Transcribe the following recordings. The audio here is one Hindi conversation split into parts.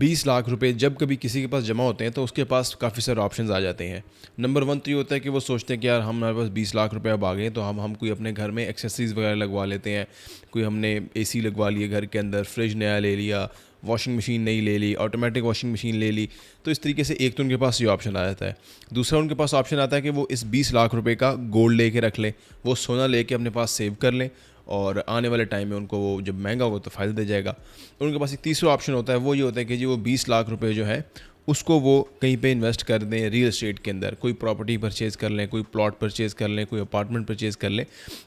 20 लाख रुपए जब कभी किसी के पास जमा होते हैं तो उसके पास काफ़ी सारे ऑप्शंस आ जाते हैं। नंबर 1 तो ये होता है कि वो सोचते हैं कि यार हमारे पास 20 लाख रुपए अब आ गए, तो हम कोई अपने घर में एक्सेसरीज़ वगैरह लगवा लेते हैं। कोई हमने एसी लगवा लिए घर के अंदर, फ्रिज नया ले लिया, वॉशिंग मशीन नई ले ली, ऑटोमेटिक वॉशिंग मशीन ले ली। तो इस तरीके से एक तो उनके पास ये ऑप्शन आ जाता है। दूसरा उनके पास ऑप्शन आता है कि वो इस 20 लाख रुपए का गोल्ड लेके रख लें, वो सोना लेके अपने पास सेव कर लें और आने वाले टाइम में उनको वो जब महंगा होगा तो फ़ायदा दे जाएगा। उनके पास एक तीसरा ऑप्शन होता है, वो ये होता है कि जी वो 20 लाख रुपए जो है उसको वो कहीं पे इन्वेस्ट कर दें रियल एस्टेट के अंदर, कोई प्रॉपर्टी परचेज़ कर लें, कोई प्लॉट परचेज़ कर लें, कोई अपार्टमेंट परचेज़ कर लें।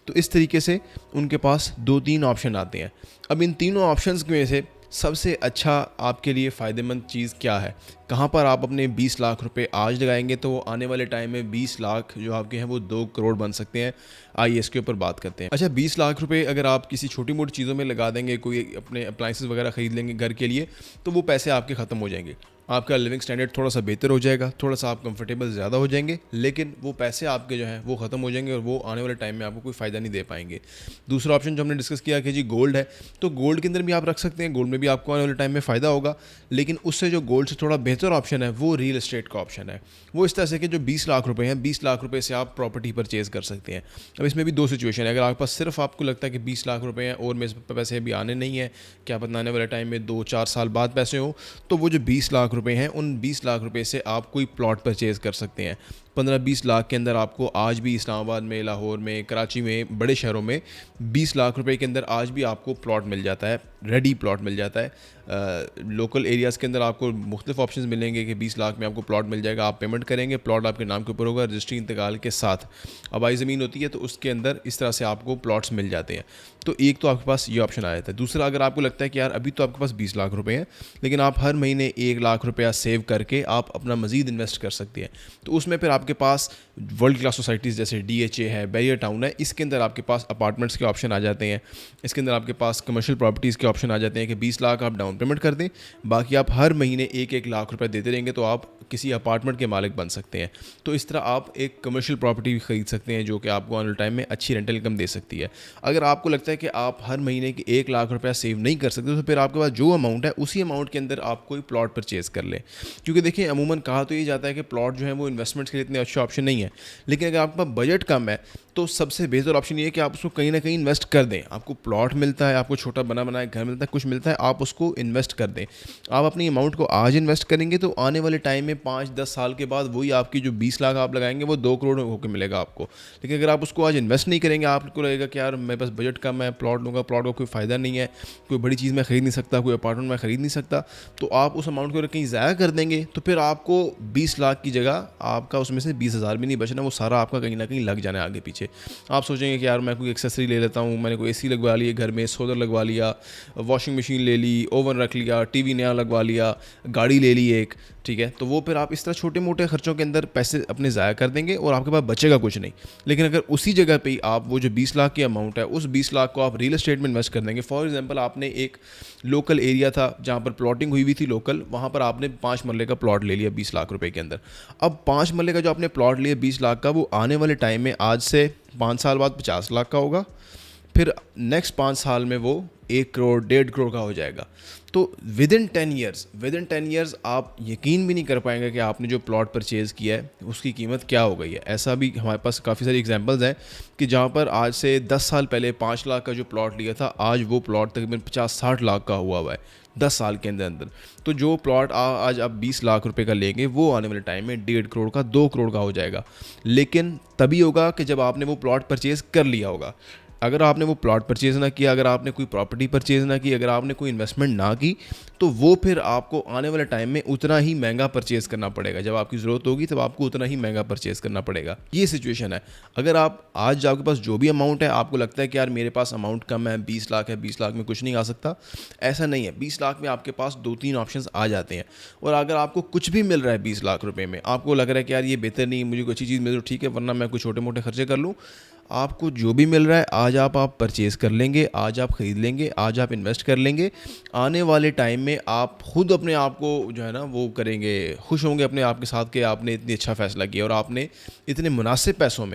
तो इस तरीके से उनके पास 2-3 ऑप्शन आते हैं। अब इन तीनों ऑप्शंस में से सबसे अच्छा आपके लिए फ़ायदेमंद चीज़ क्या है? कहाँ पर आप अपने 20 लाख रुपए आज लगाएंगे तो वो आने वाले टाइम में 20 लाख जो आपके हैं वो 2 करोड़ बन सकते हैं। आइए इसके ऊपर बात करते हैं। अच्छा, 20 लाख रुपए अगर आप किसी छोटी मोटी चीज़ों में लगा देंगे, कोई अपने अप्लाइंसेस वगैरह ख़रीद लेंगे घर के लिए, तो वो पैसे आपके ख़त्म हो जाएंगे। आपका लिविंग स्टैंडर्ड थोड़ा सा बेहतर हो जाएगा, थोड़ा सा आप कंफर्टेबल ज़्यादा हो जाएंगे, लेकिन वो पैसे आपके जो हैं वो ख़त्म हो जाएंगे और वो आने वाले टाइम में आपको कोई फ़ायदा नहीं दे पाएंगे। दूसरा ऑप्शन जो हमने डिस्कस किया कि जी गोल्ड है, तो गोल्ड के अंदर भी आप रख सकते हैं, गोल्ड में भी आपको आने वाले टाइम में फ़ायदा होगा। लेकिन उससे जो गोल्ड से थोड़ा बेहतर ऑप्शन है वो रियल एस्टेट का ऑप्शन है। वो इस तरह से कि जो 20 लाख रुपए हैं, 20 लाख रुपए से आप प्रॉपर्टी परचेज़ कर सकते हैं। अब इसमें भी 2 सिचुएशन है। अगर आपके पास सिर्फ आपको लगता है कि 20 लाख रुपए हैं और मेरे पास पैसे अभी आने नहीं हैं, क्या पता आने वाले टाइम में 2-4 साल बाद पैसे हों, तो वो जो 20 लाख रुपए हैं उन 20 लाख रुपए से आप कोई प्लॉट परचेज़ कर सकते हैं। 15-20 लाख के अंदर आपको आज भी इस्लामाबाद में, लाहौर में, कराची में, बड़े शहरों में 20 लाख रुपए के अंदर आज भी आपको प्लॉट मिल जाता है, रेडी प्लॉट मिल जाता है। लोकल एरियाज़ के अंदर आपको मुख्तलिफ ऑप्शंस मिलेंगे कि 20 लाख में आपको प्लॉट मिल जाएगा। आप पेमेंट करेंगे, प्लॉट आपके नाम के ऊपर होगा रजिस्ट्री इंतकाल के साथ। आबाई ज़मीन होती है तो उसके अंदर इस तरह से आपको प्लॉट्स मिल जाते हैं। तो एक तो आपके पास ये ऑप्शन आ जाता है। दूसरा, अगर आपको लगता है कि यार अभी तो आपके पास 20 लाख रुपए हैं, लेकिन आप हर महीने 1 लाख रुपया सेव करके आप अपना मज़ीद इन्वेस्ट कर सकते हैं, तो उसमें फिर आपके पास वर्ल्ड क्लास सोसाइटीज़ जैसे DHA है, बैरियर टाउन है, इसके अंदर आपके पास अपार्टमेंट्स के ऑप्शन आ जाते हैं। इसके अंदर आपके पास कमर्शियल प्रॉपर्टीज़ के ऑप्शन आ जाते हैं कि 20 लाख आप डाउन पेमेंट कर दें, बाकी आप हर महीने 1-1 लाख रुपए देते रहेंगे तो आप किसी अपार्टमेंट के मालिक बन सकते हैं। तो इस तरह आप एक कमर्शियल प्रॉपर्टी भी ख़रीद सकते हैं जो कि आपको आने वाले टाइम में अच्छी रेंटल इनकम दे सकती है। अगर आपको लगता है कि आप हर महीने की 1 लाख रुपया सेव नहीं कर सकते, तो फिर आपके पास जो अमाउंट है उसी अमाउंट के अंदर आप कोई प्लॉट परचेज़ कर लें। क्योंकि देखिए अमूमन कहा तो ये जाता है कि प्लॉट जो है वो इन्वेस्टमेंट्स के लिए इतने अच्छे ऑप्शन नहीं है, लेकिन अगर आपका बजट कम है तो सबसे बेहतर ऑप्शन ये है कि आप उसको कहीं ना कहीं इन्वेस्ट कर दें। आपको प्लॉट मिलता है, आपको छोटा बना बनाया घर मिलता है, कुछ मिलता है, आप उसको इन्वेस्ट कर दें। आप अपनी अमाउंट को आज इन्वेस्ट करेंगे तो आने वाले टाइम में 5-10 साल के बाद वही आपकी जो 20 लाख आप लगाएंगे वो 2 करोड़ होकर मिलेगा आपको। लेकिन अगर आप उसको आज इन्वेस्ट नहीं करेंगे, आपको लगेगा कि यार मेरे पास बजट कम है, प्लॉट लूँगा, प्लॉट का कोई फ़ायदा नहीं है, कोई बड़ी चीज़ मैं ख़रीद नहीं सकता, कोई अपार्टमेंट मैं ख़रीद नहीं सकता, तो आप उस अमाउंट को अगर कहीं ज़ाया कर देंगे तो फिर आपको 20 लाख की जगह आपका उसमें से 20,000 भी नहीं बचना, वो सारा आपका कहीं ना कहीं लग जाना है आगे पीछे। आप सोचेंगे कि यार मैं कोई एक्सेसरी ले लेता हूँ, मैंने कोई AC लगवा लिया घर में, सोलर लगवा लिया, वॉशिंग मशीन ले ली, ओवन रख लिया, TV नया लगवा लिया, गाड़ी ले ली एक, ठीक है, तो वो फिर आप इस तरह छोटे मोटे खर्चों के अंदर पैसे अपने ज़ाया कर देंगे और आपके पास बचेगा कुछ नहीं। लेकिन अगर उसी जगह पे ही आप वो जो 20 लाख की अमाउंट है उस 20 लाख को आप रियल एस्टेट में इन्वेस्ट कर देंगे। फॉर एग्जांपल, आपने एक लोकल एरिया था जहाँ पर प्लॉटिंग हुई थी लोकल, वहाँ पर आपने 5 मरले का प्लॉट ले लिया 20 लाख रुपए के अंदर। अब 5 मरले का जो आपने प्लॉट लिया 20 लाख का, वो आने वाले टाइम में आज से 5 साल बाद 50 लाख का होगा, फिर नेक्स्ट 5 साल में वो 1 करोड़ 1.5 करोड़ का हो जाएगा। तो विद इन 10 ईयर्स आप यकीन भी नहीं कर पाएंगे कि आपने जो प्लॉट परचेज़ किया है उसकी कीमत क्या हो गई है। ऐसा भी हमारे पास काफ़ी सारी एग्जांपल्स हैं कि जहाँ पर आज से 10 साल पहले 5 लाख का जो प्लॉट लिया था, आज वो प्लॉट तकरीबन 50-60 लाख का हुआ है 10 साल के अंदर। तो जो प्लॉट आज आप 20 लाख रुपए का लेंगे वो आने वाले टाइम में 1.5 करोड़ का 2 करोड़ का हो जाएगा। लेकिन तभी होगा कि जब आपने वो प्लॉट परचेज़ कर लिया होगा। अगर आपने वो प्लॉट परचेज़ ना किया, अगर आपने कोई प्रॉपर्टी परचेज़ ना की, अगर आपने कोई इन्वेस्टमेंट ना की, तो वो फिर आपको आने वाले टाइम में उतना ही महंगा परचेज़ करना पड़ेगा। जब आपकी ज़रूरत होगी तब आपको उतना ही महंगा परचेज़ करना पड़ेगा। ये सिचुएशन है। अगर आप आज आपके पास जो भी अमाउंट है, आपको लगता है कि यार मेरे पास अमाउंट कम है, 20 लाख है, 20 लाख में कुछ नहीं आ सकता, ऐसा नहीं है। 20 लाख में आपके पास 2-3 ऑप्शंस आ जाते हैं। और अगर आपको कुछ भी मिल रहा है 20 लाख रुपए में, आपको लग रहा है कि यार ये बेहतर नहीं, मुझे कोई अच्छी चीज़ मिल रही है, ठीक है, वरना मैं कुछ छोटे मोटे खर्चे कर लूँ, आपको जो भी मिल रहा है आज आप परचेज़ कर लेंगे, आज आप ख़रीद लेंगे, आज आप इन्वेस्ट कर लेंगे। आने वाले टाइम में आप खुद अपने आप को जो है ना वो करेंगे, खुश होंगे अपने आप के साथ कि आपने इतनी अच्छा फ़ैसला किया और आपने इतने मुनासिब पैसों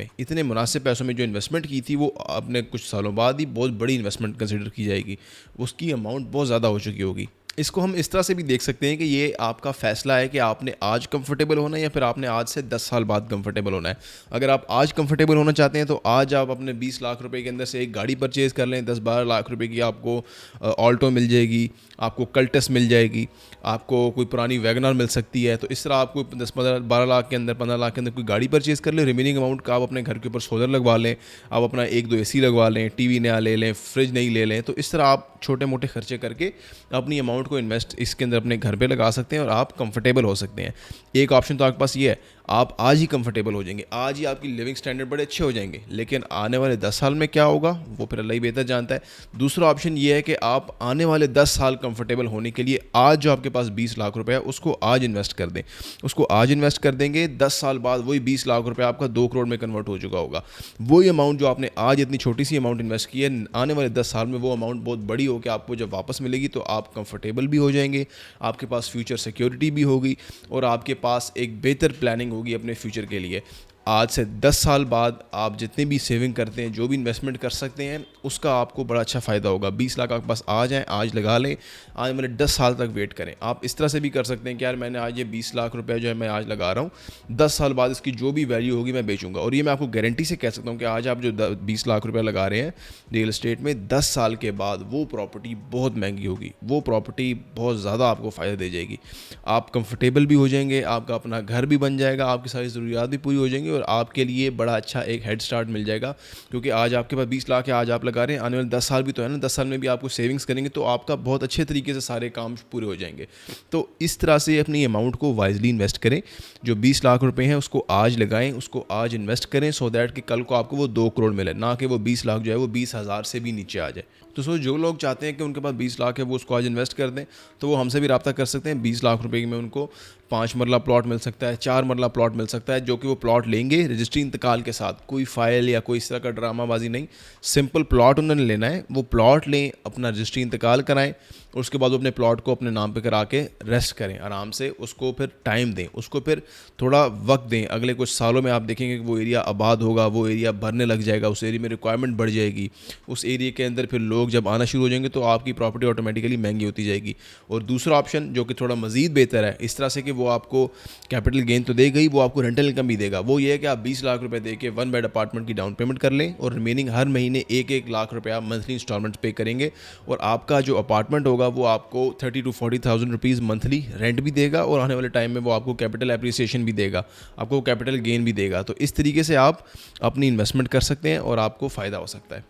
में जो इन्वेस्टमेंट की थी वो अपने कुछ सालों बाद ही बहुत बड़ी इन्वेस्टमेंट कंसिडर की जाएगी, उसकी अमाउंट बहुत ज़्यादा हो चुकी होगी। इसको हम इस तरह से भी देख सकते हैं कि ये आपका फ़ैसला है कि आपने आज कंफर्टेबल होना है या फिर आपने आज से 10 साल बाद कंफर्टेबल होना है। अगर आप आज कंफर्टेबल होना चाहते हैं तो आज आप अपने 20 लाख रुपए के अंदर से एक गाड़ी परचेज़ कर लें। 10-12 लाख रुपए की आपको ऑल्टो मिल जाएगी, आपको कल्टस मिल जाएगी, आपको कोई पुरानी वैगनआर मिल सकती है। तो इस तरह आपको 10-12 लाख के अंदर, 15 लाख के अंदर कोई गाड़ी परचेज़ कर लें। रिमेनिंग अमाउंट का आप अपने घर के ऊपर सोलर लगवा लें, आप अपना 1-2 एसी लगवा लें, टीवी नया ले लें, फ्रिज नई ले लें। तो इस तरह आप छोटे मोटे खर्चे करके अपनी अमाउंट को इन्वेस्ट इसके अंदर अपने घर पे लगा सकते हैं और आप कंफर्टेबल हो सकते हैं। एक ऑप्शन तो आपके पास ये है, आप आज ही कंफर्टेबल हो जाएंगे, आज ही आपकी लिविंग स्टैंडर्ड बड़े अच्छे हो जाएंगे, लेकिन आने वाले 10 साल में क्या होगा वो फिर अल्लाह ही बेहतर जानता है। दूसरा ऑप्शन ये है कि आप आने वाले 10 साल कंफर्टेबल होने के लिए आज जो आपके पास 20 लाख रुपए है उसको आज इन्वेस्ट कर दें। उसको आज इन्वेस्ट कर देंगे, 10 साल बाद वही 20 लाख रुपए आपका 2 करोड़ में कन्वर्ट हो चुका होगा। वही अमाउंट जो आपने आज इतनी छोटी सी अमाउंट इन्वेस्ट की है, आने वाले 10 साल में वो अमाउंट बहुत बड़ी हो के आपको जब वापस मिलेगी तो आप कंफर्टेबल भी हो जाएंगे, आपके पास फ्यूचर सिक्योरिटी भी होगी और आपके पास एक बेहतर प्लानिंग होगी अपने फ्यूचर के लिए। आज से 10 साल बाद आप जितने भी सेविंग करते हैं, जो भी इन्वेस्टमेंट कर सकते हैं, उसका आपको बड़ा अच्छा फ़ायदा होगा। 20 लाख आपके पास आ जाएँ, आज लगा लें, आने वाले 10 साल तक वेट करें। आप इस तरह से भी कर सकते हैं कि यार मैंने आज ये 20 लाख रुपए जो है मैं आज लगा रहा हूँ, 10 साल बाद इसकी जो भी वैल्यू होगी मैं बेचूंगा। और ये मैं आपको गारंटी से कह सकता हूँ कि आज आप जो 20 लाख रुपये लगा रहे हैं रियल एस्टेट में, 10 साल के बाद वो प्रॉपर्टी बहुत महंगी होगी, वो प्रॉपर्टी बहुत ज़्यादा आपको फ़ायदा दे जाएगी। आप कंफर्टेबल भी हो जाएंगे, आपका अपना घर भी बन जाएगा, आपकी सारी ज़रूरियात भी पूरी हो जाएंगी और आपके लिए बड़ा अच्छा एक हेड स्टार्ट मिल जाएगा। क्योंकि आज आपके पास 20 लाख है, आज आप लगा रहे हैं, आने वाले 10 साल भी तो है ना, 10 साल में भी आपको सेविंग्स करेंगे तो आपका बहुत अच्छे तरीके से सारे काम पूरे हो जाएंगे। तो इस तरह से अपनी अमाउंट को वाइजली इन्वेस्ट करें। जो 20 लाख रुपए हैं उसको आज लगाएं, उसको आज इन्वेस्ट करें, सो दैट कि कल को आपको वो 2 करोड़ मिले, ना कि वो 20 लाख जो है वो 20,000 से भी नीचे आ जाए। तो जो लोग चाहते हैं कि उनके पास 20 लाख है वो उसको आज इन्वेस्ट कर दें, तो वो हमसे भी रब्ता कर सकते हैं। 20 लाख रुपए में उनको 5 मरला प्लॉट मिल सकता है, 4 मरला प्लॉट मिल सकता है, जो कि वो प्लॉट लेंगे रजिस्ट्री इंतकाल के साथ, कोई फाइल या कोई इस तरह का ड्रामाबाजी नहीं, सिंपल प्लॉट उन्होंने लेना है। वो प्लॉट लें, अपना रजिस्ट्री इंतकाल कराएं और उसके बाद वो अपने प्लॉट को अपने नाम पे करा के रेस्ट करें आराम से। उसको फिर टाइम दें, उसको फिर थोड़ा वक्त दें। अगले कुछ सालों में आप देखेंगे कि वो एरिया आबाद होगा, वो एरिया भरने लग जाएगा, उस एरिया में रिक्वायरमेंट बढ़ जाएगी, उस एरिया के अंदर फिर लोग जब आना शुरू हो जाएंगे तो आपकी प्रॉपर्टी ऑटोमेटिकली महंगी होती जाएगी। और दूसरा ऑप्शन जो कि थोड़ा मज़ीद बेहतर है, इस तरह से कि वो आपको कैपिटल गेन तो देगा ही, वो आपको रेंटल इनकम भी देगा। वो ये है कि आप 20 लाख रुपए दे के 1 बेड अपार्टमेंट की डाउन पेमेंट कर लें और रिमेनिंग हर महीने 1-1 लाख रुपए आप मंथली इंस्टॉलमेंट पे करेंगे और आपका जो अपार्टमेंट होगा वो आपको 30,000 to 40,000 रुपीज़ मंथली रेंट भी देगा और आने वाले टाइम में वो आपको कैपिटल एप्रिसिएशन भी देगा, आपको कैपिटल गेन भी देगा। तो इस तरीके से आप अपनी इन्वेस्टमेंट कर सकते हैं और आपको फ़ायदा हो सकता है।